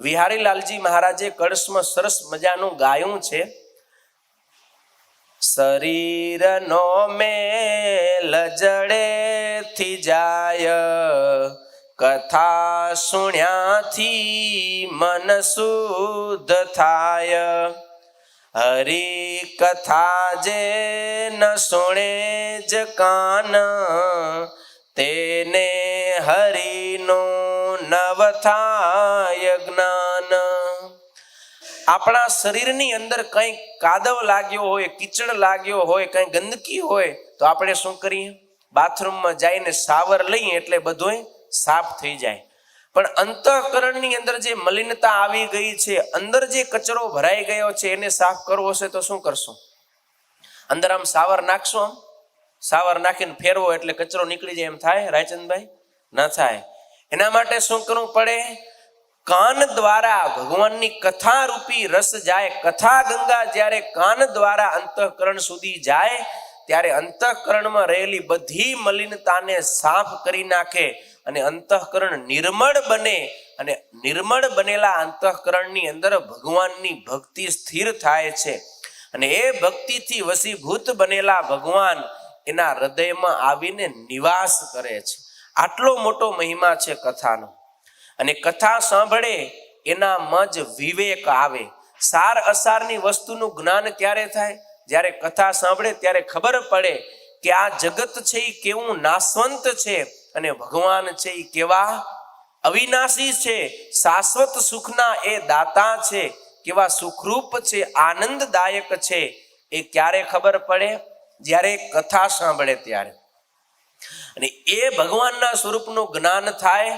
વિહારીલાલજી મહારાજે કળશમાં સરસ મજાનું ગાયું છે, શરીરનો મેલ જડેથી જાય, કથા સુણ્યાથી મન શુદ્ધ થાય, હરી કથા જે ન સુણે જ કાન, તેને હરિનું નવ થાય જ્ઞાન। આપણા શરીરની અંદર કંઈ કાદવ લાગ્યો હોય, કીચડ લાગ્યો હોય, કંઈ ગંદકી હોય તો આપણે શું કરીએ? બાથરૂમમાં જઈને શાવર લઈએ એટલે બધું સાફ થઈ જાય। પણ અંતઃકરણની અંદર જે મલિનતા આવી ગઈ છે, અંદર જે કચરો ભરાઈ ગયો છે, એને સાફ કરવો હશે તો શું કરશું? અંદર આમ શાવર નાખશો, આમ શાવર નાખીને ફેરવો એટલે કચરો નીકળી જાય એમ થાય રાયચંદભાઈ? ન થાય। એના માટે શું કરવું પડે? કાન દ્વારા ભગવાનની કથા રૂપી રસ જાય। કથા ગંગા જ્યારે કાન દ્વારા અંતઃકરણ સુધી જાય ત્યારે અંતઃકરણમાં રહેલી બધી મલિનતાને સાફ કરી નાખે અને અંતઃકરણ નિર્મળ બને, અને નિર્મળ બનેલા અંતઃકરણની અંદર ભગવાનની ભક્તિ સ્થિર થાય છે, અને એ ભક્તિથી વસીભૂત બનેલા ભગવાન એના હૃદયમાં આવીને નિવાસ કરે છે। આટલો મોટો મહિમા છે કથાનો। અને કથા સાંભળે એનામાં જ વિવેક આવે। સાર અસારની વસ્તુનું જ્ઞાન ક્યારે થાય? જ્યારે કથા સાંભળે ત્યારે ખબર પડે કે આ જગત છે એ કેવું નાશવંત છે, અને ભગવાન છે એ કેવા અવિનાશી છે, શાશ્વત સુખના એ દાતા છે, કેવા સુખરૂપ છે, આનંદદાયક છે। એ ક્યારે ખબર પડે? જ્યારે કથા સાંભળે ત્યારે। અને એ ભગવાનના સ્વરૂપનું જ્ઞાન થાય,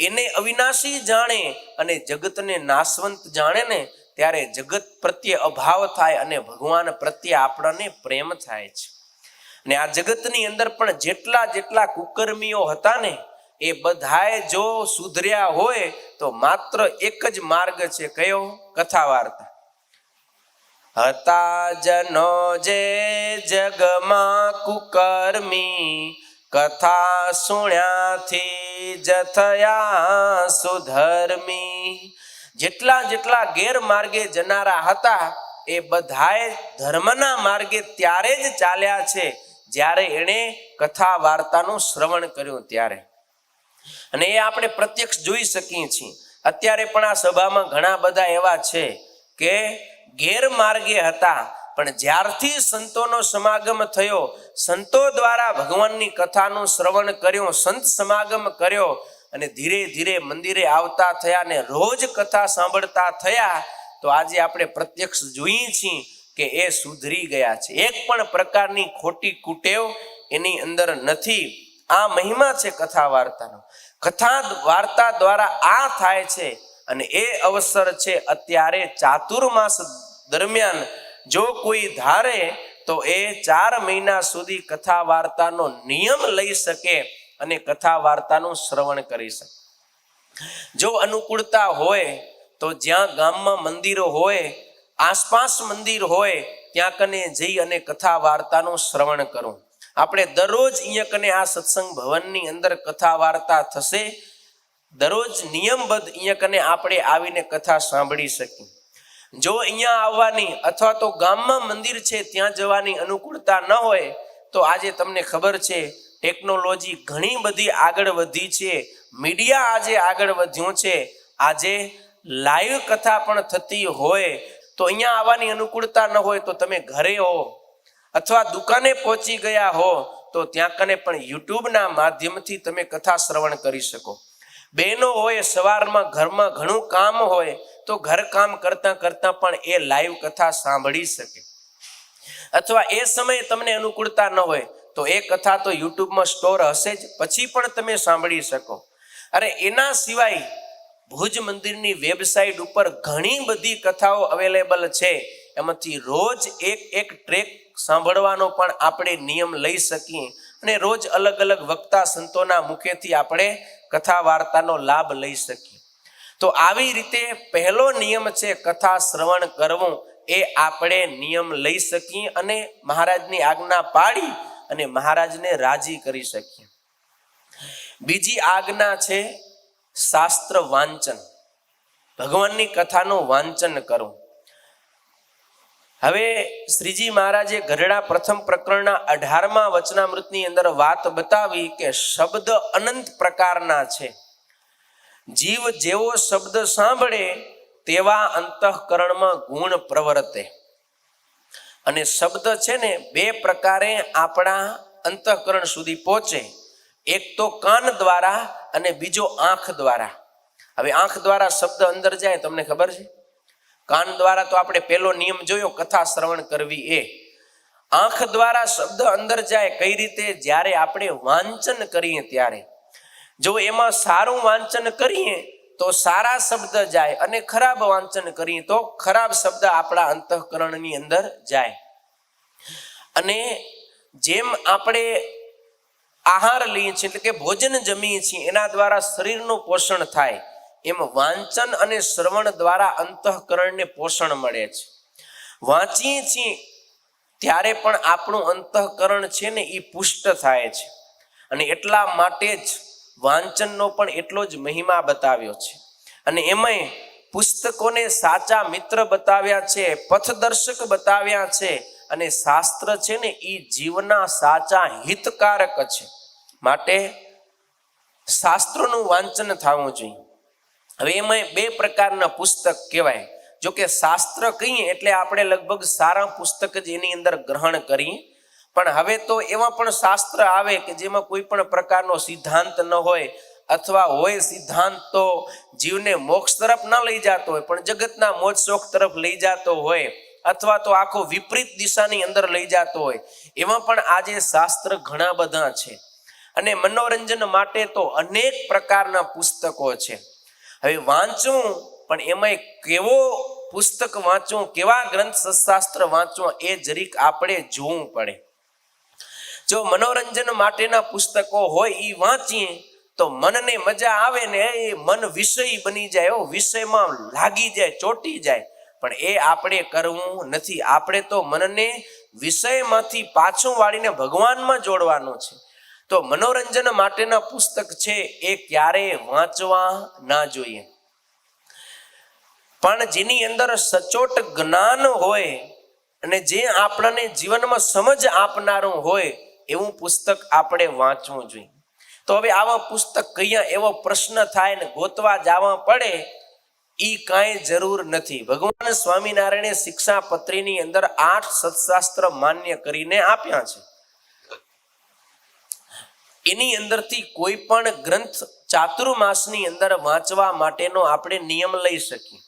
એને અવિનાશી જાણે અને જગતને નાશવંત જાણે ને ત્યારે જગત પ્રત્યે અભાવ થાય અને ભગવાન પ્રત્યે આપણને પ્રેમ થાય છે। અને આ જગતની અંદર પણ જેટલા જેટલા કુકર્મીઓ હતા ને એ બધાએ જો સુધર્યા હોય તો માત્ર એક જ માર્ગ છે, કયો? કથા વાર્તા। હતા જનો જે જગમાં કુકર્મી, કથા સુણ્યાથી જ થયા સુધર્મી। જેટલા જેટલા ગેરમાર્ગે જનારા હતા એ બધાએ ધર્મના માર્ગે ત્યારે જ ચાલ્યા છે જ્યારે એણે કથા વાર્તાનું શ્રવણ કર્યું ત્યારે। અને એ આપણે પ્રત્યક્ષ જોઈ શકીએ છીએ। અત્યારે પણ આ સભામાં ઘણા બધા એવા છે કે ગેરમાર્ગે હતા, પણ જ્યારથી સંતોનો સમાગમ થયો, સંતો દ્વારા ભગવાનની કથાનું શ્રવણ કર્યું, સંત સમાગમ કર્યો, અને ધીરે ધીરે મંદિરે આવતા થયા ને રોજ કથા સાંભળતા થયા, તો આજે આપણે પ્રત્યક્ષ જોઈએ છીએ કે એ સુધરી ગયા છે। એક પણ પ્રકારની ખોટી કુટેવ એની અંદર નથી। આ મહિમા છે કથા વાર્તાનો। કથા વાર્તા દ્વારા આ થાય છે, અને એ અવસર છે અત્યારે ચાતુર્માસ દરમિયાન જો કોઈ ધારે તો એ 4 મહિના સુધી કથા વાર્તાનો નિયમ લઈ શકે અને કથા વાર્તાનું શ્રવણ કરી શકે। જો અનુકૂળતા હોય તો જ્યાં ગામમાં મંદિરો હોય, આસપાસ મંદિર હોય, ત્યાં કને જઈ અને કથા વાર્તાનું શ્રવણ કરવું। આપણે દરરોજ અહીંયા કને આ સત્સંગ ભવનની અંદર કથા વાર્તા થશે, દરરોજ નિયમબદ્ધ અહીંયા કને આપણે આવીને કથા સાંભળી શકીએ। જો અહીંયા આવવાની અથવા તો ગામમાં મંદિર છે ત્યાં જવાની અનુકૂળતા ન હોય તો આજે તમને ખબર છે ટેકનોલોજી ઘણી બધી આગળ વધી છે, મીડિયા આજે આગળ વધ્યું છે, આજે લાઈવ કથા પણ થતી હોય તો અહીંયા આવવાની અનુકૂળતા ન હોય તો તમે ઘરે હો અથવા દુકાને પહોંચી ગયા હો તો ત્યાં કને પણ યુટ્યુબના માધ્યમથી તમે કથા શ્રવણ કરી શકો। બહેનો હોય સવારમાં ઘરમાં ઘણું કામ હોય તો ઘર કામ કરતા કરતા પણ એ લાઈવ કથા સાંભળી શકે, અથવા એ સમયે તમને અનુકૂળતા ન હોય તો એ કથા તો યુટ્યુબમાં સ્ટોર હશે જ, પછી પણ તમે સાંભળી શકો। અરે એના સિવાય ભુજ મંદિરની વેબસાઇટ ઉપર ઘણી બધી કથાઓ અવેલેબલ છે, એમાંથી રોજ એક ટ્રેક સાંભળવાનો પણ આપણે નિયમ લઈ શકીએ અને રોજ અલગ અલગ વક્તા સંતોના મુખેથી આપણે કથા વાર્તાનો લાભ લઈ શકીએ। તો આવી રીતે પહેલો નિયમ છે કથા શ્રવણ કરવું, એ આપણે નિયમ લઈ શકીએ અને મહારાજની આજ્ઞા પાડી અને મહારાજને રાજી કરી શકીએ। બીજી આજ્ઞા છે શાસ્ત્ર વાંચન। ભગવાનની કથાનું વાંચન કરવું. હવે શ્રીજી મહારાજે ગઢડા પ્રથમ પ્રકરણના 18મા વચનામૃતની અંદર વાત બતાવી કે શબ્દ અનંત પ્રકારના છે. જીવ જેવો શબ્દ સાંભળે તેવા અંતઃકરણમાં ગુણ પ્રવર્તે. અને શબ્દ છે ને 2 પ્રકારે આપણા અંતઃકરણ સુધી પહોંચે. એક તો કાન દ્વારા અને બીજો આંખ દ્વારા. હવે આંખ દ્વારા શબ્દ અંદર જાય તમને ખબર છે? કાન દ્વારા તો આપણે પહેલો નિયમ જોયો, કથા શ્રવણ કરવી એ. આંખ દ્વારા શબ્દ અંદર જાય કઈ રીતે? જ્યારે આપણે વાંચન કરીએ ત્યારે. જો એમાં સારું વાંચન કરીએ તો સારા શબ્દ જાય, અને ખરાબ વાંચન કરીએ તો ખરાબ શબ્દ આપણા અંતઃકરણની અંદર જાય. અને જેમ આપણે આહાર લઈએ છીએ એટલે કે ભોજન જમીએ છીએ એના દ્વારા શરીરનું પોષણ થાય, એમ વાંચન અને શ્રવણ દ્વારા અંતઃકરણને પોષણ મળે છે. વાંચીએ છીએ ત્યારે પણ આપણું અંતઃકરણ છે ને એ પુષ્ટ થાય છે. અને એટલા માટે જ વાંચનનો પણ એટલો જ મહિમા બતાવ્યો છે. અને એમાંય પુસ્તકોને સાચા મિત્ર બતાવ્યા છે, પથદર્શક બતાવ્યા છે. અને શાસ્ત્ર છે ને એ જીવના સાચા હિતકારક છે. માટે શાસ્ત્રોનું વાંચન થવું જોઈએ. હવે એમાં 2 પ્રકારના પુસ્તક કહેવાય. જો કે શાસ્ત્ર કહીએ એટલે આપણે લગભગ સારા પુસ્તક જ એની અંદર ગ્રહણ કરીએ. પણ હવે તો એવા પણ શાસ્ત્ર આવે કે જેમાં કોઈ પણ પ્રકારનો સિદ્ધાંત ન હોય, અથવા હોય સિદ્ધાંત તો જીવને મોક્ષ તરફ ન લઈ જતો હોય પણ જગતના મોજ શોખ તરફ લઈ જતો હોય, અથવા તો આખો વિપરીત દિશાની અંદર લઈ જતો હોય. એમાં પણ આજે શાસ્ત્ર ઘણા બધા છે. અને મનોરંજન માટે તો અનેક પ્રકારના પુસ્તકો છે. હવે વાંચવું, પણ એમાં કેવો પુસ્તક વાંચવું, કેવા ગ્રંથ શાસ્ત્ર વાંચવું એ જરીક આપણે જોવું પડે. જો મનોરંજન માટેના પુસ્તકો હોય એ વાંચીએ તો મનને મજા આવે ને એ મન વિષય બની જાય, વિષયમાં લાગી જાય, ચોંટી જાય. પણ એ આપણે કરવું નથી. આપણે તો મનને વિષયમાંથી પાછું વાળીને ભગવાનમાં જોડવાનું છે. તો મનોરંજન માટેના પુસ્તક છે એ ક્યારેય વાંચવા ના જોઈએ. પણ જેની અંદર સચોટ જ્ઞાન હોય અને જે આપણને જીવનમાં સમજ આપનારું હોય એવું પુસ્તક આપણે વાંચવું જોઈએ. તો હવે આવા પુસ્તક કયા એવો પ્રશ્ન થાય ને ગોતવા જવા પડે એ કાંઈ જરૂર નથી. ભગવાન સ્વામિનારાયણે શિક્ષાપત્રીની અંદર 8 સત્શાસ્ત્ર માન્ય કરીને આપ્યા છે. એની અંદરથી કોઈ પણ ગ્રંથ ચાતુર્માસની અંદર વાંચવા માટેનો આપણે નિયમ લઈ શકીએ.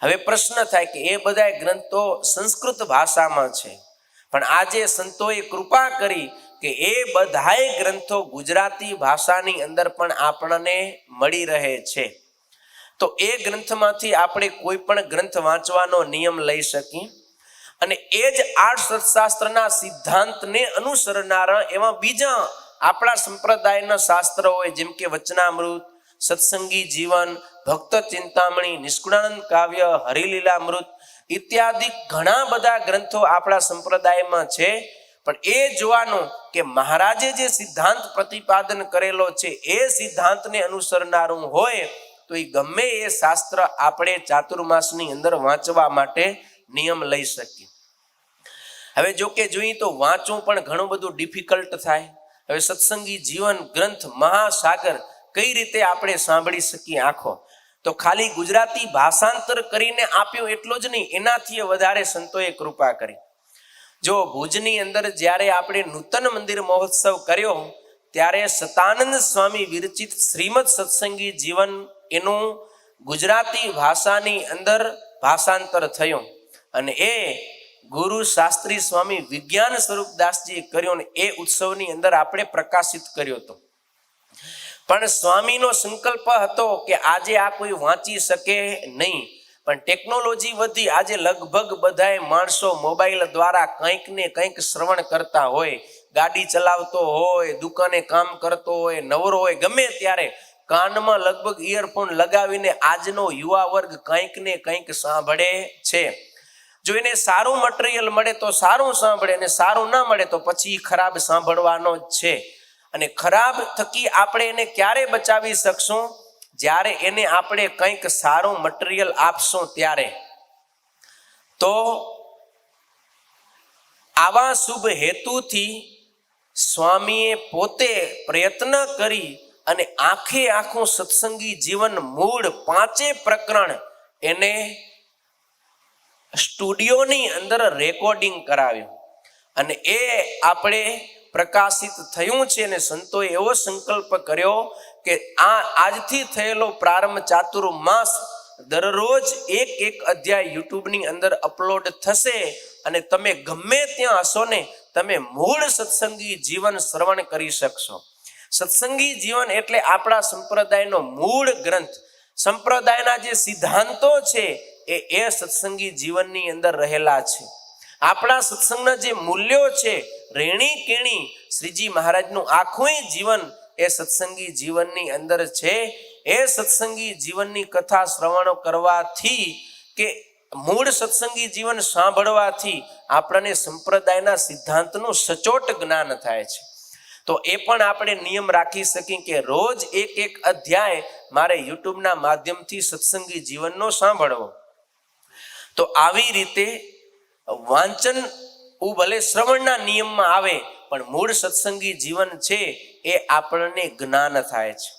હવે પ્રશ્ન થાય કે એ બધા ગ્રંથો સંસ્કૃત ભાષામાં છે, પણ આજે સંતોએ કૃપા કરી કે એ બધાય ગ્રંથો ગુજરાતી ભાષાની અંદર પણ આપણને મળી રહે છે. તો એ ગ્રંથમાંથી આપણે કોઈ પણ ગ્રંથ વાંચવાનો નિયમ લઈ શકીએ. અને એ જ 8 સત્શાસ્ત્રના સિદ્ધાંતને અનુસરનારા એવા બીજા આપણા સંપ્રદાયના શાસ્ત્રો હોય, જેમ કે વચનામૃત, સત્સંગી જીવન, ભક્ત ચિંતામણી, નિષ્કુળાનંદ કાવ્ય, હરિલીલામૃત ઇત્યાદિ ઘણા બધા ગ્રંથો આપણા સંપ્રદાયમાં છે. પણ એ જોવાનું કે મહારાજે જે સિદ્ધાંત પ્રતિપાદન કરેલો છે એ સિદ્ધાંતને અનુસરનારું હોય તો એ ગમે એ શાસ્ત્ર આપણે ચાતુર્માસની અંદર વાંચવા માટે નિયમ લઈ શકીએ. હવે જો કે જોઈએ તો વાંચવું પણ ઘણું બધું ડિફિકલ્ટ થાય. હવે સત્સંગી જીવન ગ્રંથ મહાસાગર કઈ રીતે આપણે સાંભળી શકીએ આખો? તો ખાલી ગુજરાતી ભાષાંતર કરીને આપ્યું એટલો જ નહીં, એનાથી વધારે સંતોએ કૃપા કરી. જો ભુજની અંદર જ્યારે આપણે નૂતન મંદિર મહોત્સવ કર્યો ત્યારે સતાનંદ સ્વામી વિરચિત શ્રીમદ સત્સંગી જીવન એનું ગુજરાતી ભાષાની અંદર ભાષાંતર થયું. અને એ ગુરુ શાસ્ત્રી સ્વામી વિજ્ઞાન સ્વરૂપદાસજીએ કર્યો ને એ ઉત્સવની અંદર આપણે પ્રકાશિત કર્યો હતો. પણ સ્વામીનો સંકલ્પ હતો કે આજે આ કોઈ વાંચી શકે નહીં. પણ ટેકનોલોજી વધી, આજે લગભગ બધાય માણસો મોબાઈલ દ્વારા કંઈક ને કંઈક શ્રવણ કરતા હોય. ગાડી ચલાવતો હોય, દુકાને કામ કરતો હોય, નવરો હોય, ગમે ત્યારે કાનમાં લગભગ ઇયરફોન લગાવીને આજનો યુવા વર્ગ કંઈક ને કંઈક સાંભળે છે. જો એને સારું મટીરિયલ મળે તો સારું સાંભળે, અને સારું ના મળે તો પછી ખરાબ સાંભળવાનો જ છે. અને ખરાબ થકી આપણે એને ક્યારે બચાવી શકશું? જ્યારે એને આપણે કંઈક સારું મટીરિયલ આપશું ત્યારે. તો આવા શુભ હેતુથી સ્વામીએ પોતે પ્રયત્ન કરી અને આખે આખું સત્સંગી જીવન મૂળ 5 પ્રકરણ એને સ્ટુડિયોની અંદર રેકોર્ડિંગ કરાવ્યું અને એ આપણે પ્રકાશિત થયું છે. અને સંતોએ એવો સંકલ્પ કર્યો કે આજથી થયેલો પ્રારંભ ચાતુર્માસ દરરોજ એક અધ્યાય યુટ્યુબની અંદર અપલોડ થશે અને તમે ગમે ત્યાં હશો ને તમે મૂળ સત્સંગી જીવન શ્રવણ કરી શકશો. સત્સંગી જીવન એટલે આપણા સંપ્રદાયનો મૂળ ગ્રંથ, સંપ્રદાયના જે સિદ્ધાંતો છે એ સત્સંગી જીવનની અંદર રહેલા છે. આપણા સત્સંગના જે મૂલ્યો છે, રેણી કેણી શ્રીજી મહારાજનું આખું જીવન એ સત્સંગી જીવનની અંદર છે. એ સત્સંગી જીવનની કથા શ્રવણ કરવાથી કે મૂળ સત્સંગી જીવન સાંભળવાથી આપણને સંપ્રદાયના સિદ્ધાંતનું સચોટ જ્ઞાન થાય છે. તો એ પણ આપણે નિયમ રાખી શકીએ કે રોજ એક અધ્યાય મારે યુટ્યુબના માધ્યમથી સત્સંગી જીવનનો સાંભળવો. તો આવી રીતે વાંચન ભલે શ્રવણના નિયમમાં આવે પણ મૂળ સત્સંગી જીવન છે એ આપણને જ્ઞાન થાય છે.